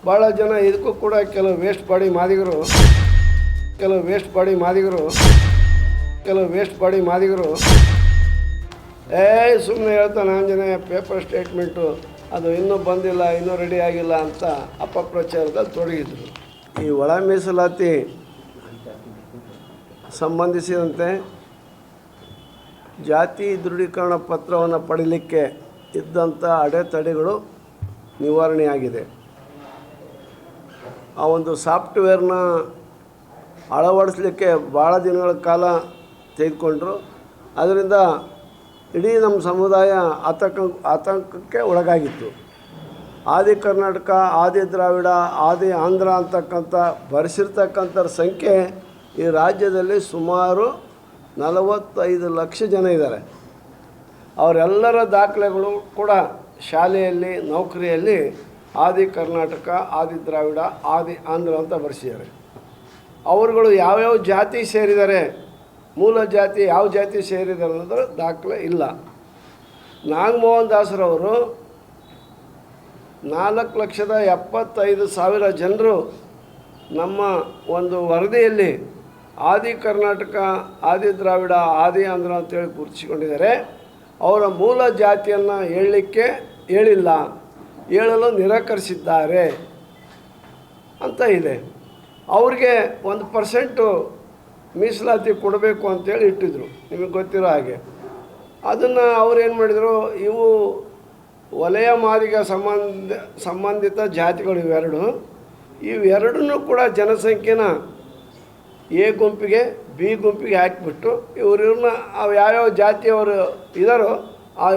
ಭಾಳ ಜನ ಇದಕ್ಕೂ ಕೂಡ ಕೆಲವು ವೇಸ್ಟ್ ಬಾಡಿ ಮಾದಿಗರು ಸುಮ್ಮನೆ ಹೇಳ್ತಾನೆ ಆಂಜನೇಯ ಪೇಪರ್ ಸ್ಟೇಟ್ಮೆಂಟು ಅದು ಇನ್ನೂ ಬಂದಿಲ್ಲ, ಇನ್ನೂ ರೆಡಿ ಆಗಿಲ್ಲ ಅಂತ ಅಪಪ್ರಚಾರದಲ್ಲಿ ತೊಡಗಿದ್ರು. ಈ ಒಳ ಮೀಸಲಾತಿ ಸಂಬಂಧಿಸಿದಂತೆ ಜಾತಿ ದೃಢೀಕರಣ ಪತ್ರವನ್ನು ಪಡೀಲಿಕ್ಕೆ ಇದ್ದಂಥ ಅಡೆತಡೆಗಳು ನಿವಾರಣೆಯಾಗಿದೆ. ಆ ಒಂದು ಸಾಫ್ಟ್ವೇರ್ನ ಅಳವಡಿಸಲಿಕ್ಕೆ ಭಾಳ ದಿನಗಳ ಕಾಲ ತೆಗೆದುಕೊಂಡ್ರು. ಅದರಿಂದ ಇಡೀ ನಮ್ಮ ಸಮುದಾಯ ಆತಂಕಕ್ಕೆ ಒಳಗಾಗಿತ್ತು. ಆದಿ ಕರ್ನಾಟಕ, ಆದಿ ದ್ರಾವಿಡ, ಆದಿ ಆಂಧ್ರ ಅಂತಕ್ಕಂಥ ಬರೆಸಿರ್ತಕ್ಕಂಥರ ಸಂಖ್ಯೆ ಈ ರಾಜ್ಯದಲ್ಲಿ ಸುಮಾರು 45 ಲಕ್ಷ ಜನ ಇದ್ದಾರೆ. ಅವರೆಲ್ಲರ ದಾಖಲೆಗಳು ಕೂಡ ಶಾಲೆಯಲ್ಲಿ, ನೌಕರಿಯಲ್ಲಿ ಆದಿ ಕರ್ನಾಟಕ, ಆದಿ ದ್ರಾವಿಡ, ಆದಿ ಆಂಧ್ರ ಅಂತ ಬರೆಸಿದ್ದಾರೆ. ಅವರುಗಳು ಯಾವ್ಯಾವ ಜಾತಿ ಸೇರಿದ್ದಾರೆ, ಮೂಲ ಜಾತಿ ಯಾವ ಜಾತಿ ಸೇರಿದ್ದಾರೆ ಅನ್ನೋದ್ರ ದಾಖಲೆ ಇಲ್ಲ. ನಾಗಮೋಹನ್ ದಾಸರವರು 4,75,000 ಜನರು ನಮ್ಮ ಒಂದು ವರದಿಯಲ್ಲಿ ಆದಿ ಕರ್ನಾಟಕ, ಆದಿ ದ್ರಾವಿಡ, ಆದಿ ಆಂಧ್ರ ಅಂತೇಳಿ ಗುರುತಿಸಿಕೊಂಡಿದ್ದಾರೆ. ಅವರ ಮೂಲ ಜಾತಿಯನ್ನು ಹೇಳಲು ನಿರಾಕರಿಸಿದ್ದಾರೆ ಅಂತ ಇದೆ. ಅವ್ರಿಗೆ 1% ಮೀಸಲಾತಿ ಕೊಡಬೇಕು ಅಂತೇಳಿ ಇಟ್ಟಿದ್ರು, ನಿಮಗೆ ಗೊತ್ತಿರೋ ಹಾಗೆ. ಅದನ್ನು ಅವ್ರೇನು ಮಾಡಿದರು, ಇವು ವಲಯ ಮಾದಿಗ ಸಂಬಂಧಿತ ಜಾತಿಗಳು ಇವೆರಡನ್ನೂ ಕೂಡ ಜನಸಂಖ್ಯೆನ ಎ ಗುಂಪಿಗೆ, ಬಿ ಗುಂಪಿಗೆ ಹಾಕಿಬಿಟ್ಟು ಇವ್ರನ್ನ ಯಾವ್ಯಾವ ಜಾತಿಯವರು ಇದ್ದಾರೋ ಆ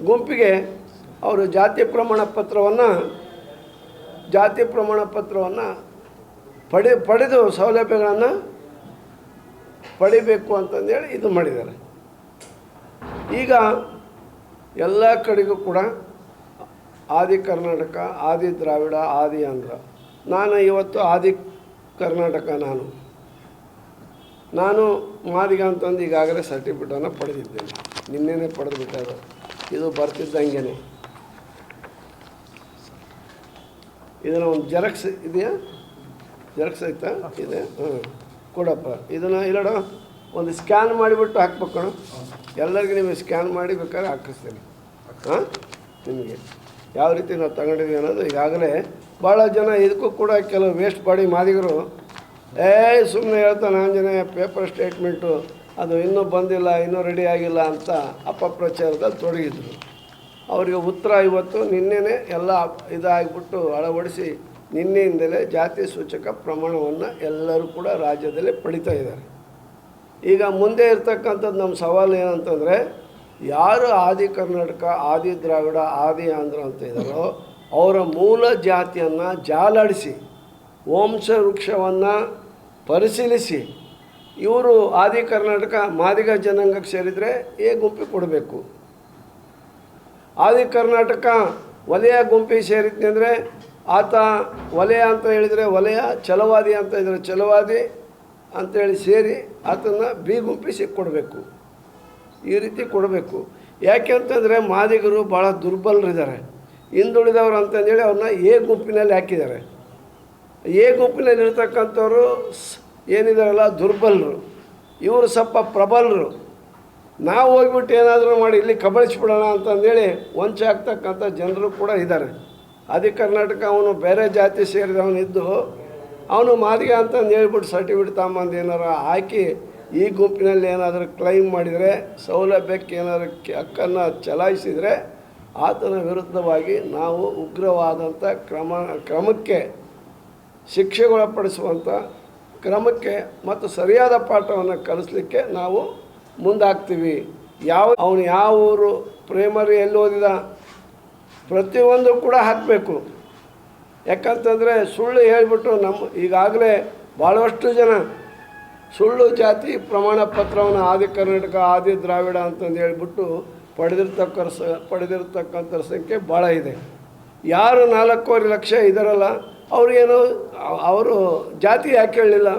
ಗುಂಪಿಗೆ ಅವರು ಜಾತಿ ಪ್ರಮಾಣ ಪತ್ರವನ್ನು ಪಡೆದು ಸೌಲಭ್ಯಗಳನ್ನು ಪಡಿಬೇಕು ಅಂತಂದೇಳಿ ಇದು ಮಾಡಿದ್ದಾರೆ. ಈಗ ಎಲ್ಲ ಕಡೆಗೂ ಕೂಡ ಆದಿ ಕರ್ನಾಟಕ, ಆದಿ ದ್ರಾವಿಡ, ಆದಿ ಆಂಧ್ರ. ನಾನು ಇವತ್ತು ಆದಿ ಕರ್ನಾಟಕ, ನಾನು ಮಾದಿಗ ಅಂತಂದು ಈಗಾಗಲೇ ಸರ್ಟಿಫಿಕೇಟನ್ನು ಪಡೆದಿದ್ದೇನೆ. ನಿನ್ನೆನೇ ಪಡೆದುಬಿಟ್ಟೆ. ಇದು ಬರ್ತಿದ್ದಂಗೆ ಇದನ್ನು ಒಂದು ಜೆರಾಕ್ಸ್ ಇದೆಯಾ? ಜೆರಾಕ್ಸ್ ಆಯ್ತಾ? ಇದೆ. ಕೊಡಪ್ಪ ಇದನ್ನು. ಇಲ್ಲಡ ಒಂದು ಸ್ಕ್ಯಾನ್ ಮಾಡಿಬಿಟ್ಟು ಹಾಕ್ಬೇಕು. ಎಲ್ಲರಿಗೂ ನಿಮಗೆ ಸ್ಕ್ಯಾನ್ ಮಾಡಿ ಬೇಕಾದ್ರೆ ಹಾಕಿಸ್ತೇನೆ. ನಿಮಗೆ ಯಾವ ರೀತಿ ನಾವು ತಗೊಂಡಿದ್ದೀವಿ ಅನ್ನೋದು ಈಗಾಗಲೇ ಭಾಳ ಜನ ಇದಕ್ಕೂ ಕೂಡ ಕೆಲವು ವೇಸ್ಟ್ ಬಾಡಿ ಮಾದಿಗರು ಸುಮ್ಮನೆ ಹೇಳ್ತಾನೆ ಆಂಜನೇಯ ಪೇಪರ್ ಸ್ಟೇಟ್ಮೆಂಟು ಅದು ಇನ್ನೂ ಬಂದಿಲ್ಲ, ಇನ್ನೂ ರೆಡಿ ಆಗಿಲ್ಲ ಅಂತ ಅಪಪ್ರಚಾರದಲ್ಲಿ ತೊಡಗಿದ್ರು. ಅವರಿಗೆ ಉತ್ತರ ಇವತ್ತು ನಿನ್ನೆನೇ ಎಲ್ಲ ಇದಾಗಿಬಿಟ್ಟು ಅಳವಡಿಸಿ ನಿನ್ನೆಯಿಂದಲೇ ಜಾತಿ ಸೂಚಕ ಪ್ರಮಾಣವನ್ನು ಎಲ್ಲರೂ ಕೂಡ ರಾಜ್ಯದಲ್ಲಿ ಪಡಿತಾ ಇದ್ದಾರೆ. ಈಗ ಮುಂದೆ ಇರ್ತಕ್ಕಂಥದ್ದು ನಮ್ಮ ಸವಾಲು ಏನಂತಂದರೆ, ಯಾರು ಆದಿ ಕರ್ನಾಟಕ, ಆದಿ ದ್ರಾವಿಡ, ಆದಿ ಆಂಧ್ರ ಅಂತ ಇದ್ದಾರೋ ಅವರ ಮೂಲ ಜಾತಿಯನ್ನು ಜಾಲಾಡಿಸಿ ವಂಶ ವೃಕ್ಷವನ್ನು ಪರಿಶೀಲಿಸಿ ಇವರು ಆದಿ ಕರ್ನಾಟಕ ಮಾದಿಗ ಜನಾಂಗಕ್ಕೆ ಸೇರಿದರೆ ಎ ಗುಂಪಿಗೆ ಕೊಡಬೇಕು. ಆದಿ ಕರ್ನಾಟಕ ವಲಯ ಗುಂಪಿಗೆ ಸೇರಿದ್ನಿ ಅಂದರೆ ಆತ ವಲಯ ಅಂತ ಹೇಳಿದರೆ ವಲಯ, ಛಲವಾದಿ ಅಂತ ಇದ್ದರೆ ಛಲವಾದಿ ಅಂಥೇಳಿ ಸೇರಿ ಆತನ ಬಿ ಗುಂಪಿಗೆ ಕೊಡಬೇಕು. ಈ ರೀತಿ ಕೊಡಬೇಕು. ಯಾಕೆ ಅಂತಂದರೆ ಮಾದಿಗರು ಭಾಳ ದುರ್ಬಲರಿದ್ದಾರೆ, ಹಿಂದುಳಿದವರು ಅಂತಂದೇಳಿ ಅವ್ರನ್ನ ಎ ಗುಂಪಿನಲ್ಲಿ ಹಾಕಿದ್ದಾರೆ. ಎ ಗುಂಪಿನಲ್ಲಿ ಇರ್ತಕ್ಕಂಥವ್ರು ಏನಿದಾರಲ್ಲ ದುರ್ಬಲರು, ಇವರು ಸ್ವಲ್ಪ ಪ್ರಬಲರು. ನಾವು ಹೋಗ್ಬಿಟ್ಟು ಏನಾದರೂ ಮಾಡಿ ಇಲ್ಲಿ ಕಬಳಿಸ್ಬಿಡೋಣ ಅಂತಂದೇಳಿ ವಂಚ ಆಗ್ತಕ್ಕಂಥ ಜನರು ಕೂಡ ಇದ್ದಾರೆ. ಆದಿ ಕರ್ನಾಟಕ ಅವನು ಬೇರೆ ಜಾತಿ ಸೇರಿದವನಿದ್ದು ಅವನು ಮಾದಿಗ ಅಂತಂದು ಹೇಳ್ಬಿಟ್ಟು ಸರ್ಟಿಫಿಕೇಟ್ ತಗೊಂಬಂದು ಏನಾರು ಹಾಕಿ ಈ ಗುಂಪಿನಲ್ಲಿ ಏನಾದರೂ ಕ್ಲೈಮ್ ಮಾಡಿದರೆ, ಸೌಲಭ್ಯಕ್ಕೆ ಏನಾದರೂ ಹಕ್ಕನ್ನು ಚಲಾಯಿಸಿದರೆ ಆತನ ವಿರುದ್ಧವಾಗಿ ನಾವು ಉಗ್ರವಾದಂಥ ಕ್ರಮಕ್ಕೆ, ಶಿಕ್ಷೆಗೊಳಪಡಿಸುವಂಥ ಕ್ರಮಕ್ಕೆ ಮತ್ತು ಸರಿಯಾದ ಪಾಠವನ್ನು ಕಲಿಸ್ಲಿಕ್ಕೆ ನಾವು ಮುಂದಾಗ್ತೀವಿ. ಅವನು ಯಾವ ಊರು, ಪ್ರೈಮರಿ ಎಲ್ಲಿ ಓದಿದ, ಪ್ರತಿಯೊಂದು ಕೂಡ ಹಾಕಬೇಕು. ಯಾಕಂತಂದರೆ ಸುಳ್ಳು ಹೇಳಿಬಿಟ್ಟು ಈಗಾಗಲೇ ಭಾಳಷ್ಟು ಜನ ಸುಳ್ಳು ಜಾತಿ ಪ್ರಮಾಣ ಪತ್ರವನ್ನು ಆದಿ ಕರ್ನಾಟಕ, ಆದಿ ದ್ರಾವಿಡ ಅಂತಂದು ಹೇಳ್ಬಿಟ್ಟು ಪಡೆದಿರ್ತಕ್ಕಂಥ ಸಂಖ್ಯೆ ಭಾಳ ಇದೆ. ಯಾರು 4.25 ಲಕ್ಷ ಇದ್ದಾರಲ್ಲ ಅವ್ರಿಗೇನು ಅವರು ಜಾತಿ ಯಾಕೆ ಹೇಳಲಿಲ್ಲ?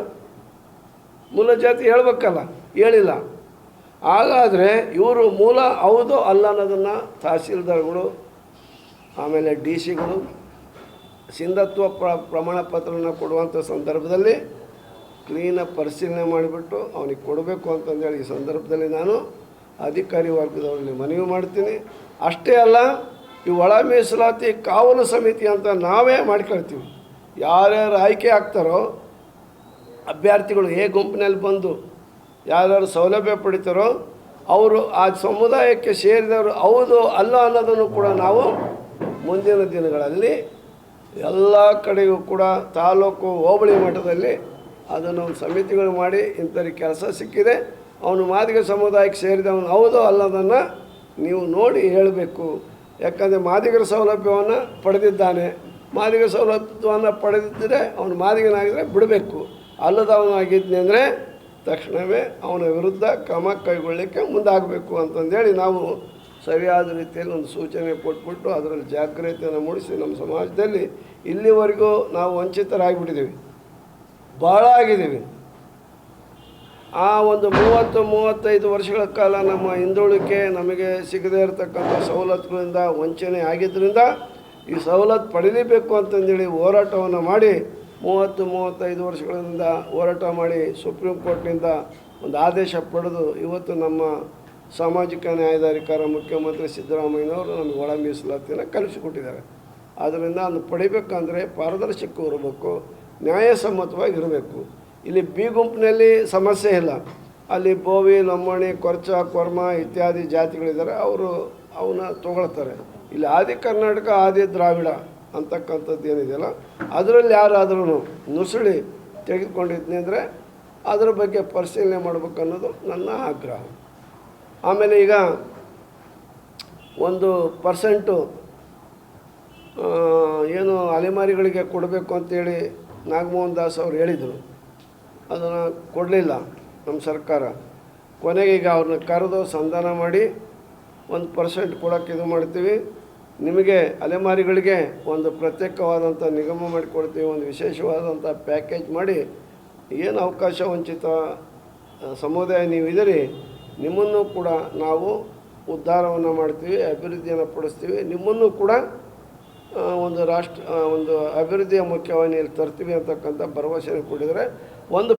ಮೂಲ ಜಾತಿ ಹೇಳ್ಬೇಕಲ್ಲ, ಹೇಳಿಲ್ಲ. ಹಾಗಾದರೆ ಇವರು ಮೂಲ ಹೌದು ಅಲ್ಲ ಅನ್ನೋದನ್ನು ತಹಸೀಲ್ದಾರ್ಗಳು, ಆಮೇಲೆ ಡಿ ಸಿಗಳು, ಸಿಂಧತ್ವ ಪ್ರಮಾಣ ಪತ್ರನ ಕೊಡುವಂಥ ಸಂದರ್ಭದಲ್ಲಿ ಕ್ಲೀನಾಗಿ ಪರಿಶೀಲನೆ ಮಾಡಿಬಿಟ್ಟು ಅವನಿಗೆ ಕೊಡಬೇಕು ಅಂತಂದೇಳಿ ಈ ಸಂದರ್ಭದಲ್ಲಿ ನಾನು ಅಧಿಕಾರಿ ವರ್ಗದವರಲ್ಲಿ ಮನವಿ ಮಾಡ್ತೀನಿ. ಅಷ್ಟೇ ಅಲ್ಲ, ಈ ಒಳ ಮೀಸಲಾತಿ ಕಾವಲು ಸಮಿತಿ ಅಂತ ನಾವೇ ಮಾಡ್ಕೊಳ್ತೀವಿ. ಯಾರ್ಯಾರು ಆಯ್ಕೆ ಆಗ್ತಾರೋ ಅಭ್ಯರ್ಥಿಗಳು ಗುಂಪಿನಲ್ಲಿ ಬಂದು ಯಾರ್ಯಾರು ಸೌಲಭ್ಯ ಪಡಿತಾರೋ ಅವರು ಆ ಸಮುದಾಯಕ್ಕೆ ಸೇರಿದವರು ಹೌದು ಅಲ್ಲ ಅನ್ನೋದನ್ನು ಕೂಡ ನಾವು ಮುಂದಿನ ದಿನಗಳಲ್ಲಿ ಎಲ್ಲ ಕಡೆಗೂ ಕೂಡ ತಾಲೂಕು ಹೋಬಳಿ ಮಟ್ಟದಲ್ಲಿ ಅದನ್ನು ಒಂದು ಸಮಿತಿಗಳು ಮಾಡಿ ಇಂಥವ್ರಿಗೆ ಕೆಲಸ ಸಿಕ್ಕಿದೆ, ಅವನು ಮಾದಿಗ ಸಮುದಾಯಕ್ಕೆ ಸೇರಿದವನು ಹೌದು ಅಲ್ಲದನ್ನು ನೀವು ನೋಡಿ ಹೇಳಬೇಕು. ಯಾಕಂದರೆ ಮಾದಿಗರ ಸೌಲಭ್ಯವನ್ನು ಪಡೆದಿದ್ದಾನೆ, ಮಾದಿಗ ಸೌಲಭ್ಯವನ್ನು ಪಡೆದಿದ್ದರೆ ಅವನು ಮಾದಿಗನಾಗಿದ್ದರೆ ಬಿಡಬೇಕು, ಅಲ್ಲದವನಾಗಿದ್ದೆ ಅಂದರೆ ತಕ್ಷಣವೇ ಅವನ ವಿರುದ್ಧ ಕ್ರಮ ಕೈಗೊಳ್ಳಲಿಕ್ಕೆ ಮುಂದಾಗಬೇಕು ಅಂತಂದೇಳಿ ನಾವು ಸರಿಯಾದ ರೀತಿಯಲ್ಲಿ ಒಂದು ಸೂಚನೆ ಕೊಟ್ಬಿಟ್ಟು ಅದರಲ್ಲಿ ಜಾಗ್ರತೆಯನ್ನು ಮೂಡಿಸಿ ನಮ್ಮ ಸಮಾಜದಲ್ಲಿ ಇಲ್ಲಿವರೆಗೂ ನಾವು ವಂಚಿತರಾಗಿಬಿಟ್ಟಿದ್ದೀವಿ, ಭಾಳ ಆಗಿದ್ದೀವಿ. ಆ ಒಂದು 30-35 ವರ್ಷಗಳ ಕಾಲ ನಮ್ಮ ಹಿಂದುಳಿಕೆ ನಮಗೆ ಸಿಗದೇ ಇರತಕ್ಕಂಥ ಸವಲತ್ತುಗಳಿಂದ ವಂಚನೆ ಆಗಿದ್ದರಿಂದ ಈ ಸವಲತ್ತು ಪಡೀಲೇಬೇಕು ಅಂತಂದೇಳಿ ಹೋರಾಟವನ್ನು ಮಾಡಿ 30-35 ವರ್ಷಗಳಿಂದ ಹೋರಾಟ ಮಾಡಿ ಸುಪ್ರೀಂ ಕೋರ್ಟ್ನಿಂದ ಒಂದು ಆದೇಶ ಪಡೆದು ಇವತ್ತು ನಮ್ಮ ಸಾಮಾಜಿಕ ನ್ಯಾಯಾಧಿಕಾರ ಮುಖ್ಯಮಂತ್ರಿ ಸಿದ್ದರಾಮಯ್ಯನವರು ನಮಗೆ ಒಳ ಮೀಸಲಾತಿಯನ್ನು ಕಲಿಸಿಕೊಟ್ಟಿದ್ದಾರೆ. ಆದ್ದರಿಂದ ಅದನ್ನು ಪಡಿಬೇಕಂದ್ರೆ ಪಾರದರ್ಶಕ ಇರಬೇಕು, ನ್ಯಾಯಸಮ್ಮತವಾಗಿರಬೇಕು. ಇಲ್ಲಿ ಬಿ ಗುಂಪಿನಲ್ಲಿ ಸಮಸ್ಯೆ ಇಲ್ಲ, ಅಲ್ಲಿ ಬೋವಿ, ಲಂಬಾಣಿ, ಕೊರ್ಚ, ಕೊರ್ಮ ಇತ್ಯಾದಿ ಜಾತಿಗಳಿದ್ದಾರೆ, ಅವರು ಅವನ್ನ ತೊಗೊಳ್ತಾರೆ. ಇಲ್ಲಿ ಆದಿ ಕರ್ನಾಟಕ, ಆದಿ ದ್ರಾವಿಡ ಅಂತಕ್ಕಂಥದ್ದು ಏನಿದೆಯಲ್ಲ ಅದರಲ್ಲಿ ಯಾರಾದ್ರೂ ನುಸುಳಿ ತೆಗೆದುಕೊಂಡಿದ್ನಿ ಅಂದರೆ ಅದರ ಬಗ್ಗೆ ಪರಿಶೀಲನೆ ಮಾಡಬೇಕು ಅನ್ನೋದು ನನ್ನ ಆಗ್ರಹ. ಆಮೇಲೆ ಈಗ 1% ಏನು ಅಲೆಮಾರಿಗಳಿಗೆ ಕೊಡಬೇಕು ಅಂತೇಳಿ ನಾಗಮೋಹನ್ ದಾಸ್ ಅವರು ಹೇಳಿದರು, ಅದನ್ನು ಕೊಡಲಿಲ್ಲ ನಮ್ಮ ಸರ್ಕಾರ. ಕೊನೆಗೆ ಈಗ ಅವ್ರನ್ನ ಕರೆದು ಸಂಧಾನ ಮಾಡಿ 1% ಕೊಡೋಕ್ಕೆ ಇದು ಮಾಡ್ತೀವಿ, ನಿಮಗೆ ಅಲೆಮಾರಿಗಳಿಗೆ ಒಂದು ಪ್ರತ್ಯೇಕವಾದಂಥ ನಿಗಮ ಮಾಡಿಕೊಡ್ತೀವಿ, ಒಂದು ವಿಶೇಷವಾದಂಥ ಪ್ಯಾಕೇಜ್ ಮಾಡಿ, ಏನು ಅವಕಾಶ ವಂಚಿತ ಸಮುದಾಯ ನೀವಿದ್ದೀರಿ ನಿಮ್ಮನ್ನು ಕೂಡ ನಾವು ಉದ್ಧಾರವನ್ನು ಮಾಡ್ತೀವಿ, ಅಭಿವೃದ್ಧಿಯನ್ನು ಪಡಿಸ್ತೀವಿ, ನಿಮ್ಮನ್ನು ಕೂಡ ಒಂದು ಅಭಿವೃದ್ಧಿಯ ಮುಖ್ಯವಾಹಿನಿಯಲ್ಲಿ ತರ್ತೀವಿ ಅಂತಕ್ಕಂಥ ಭರವಸೆ ಕೊಟ್ಟಿದ್ದಾರೆ. ಒಂದು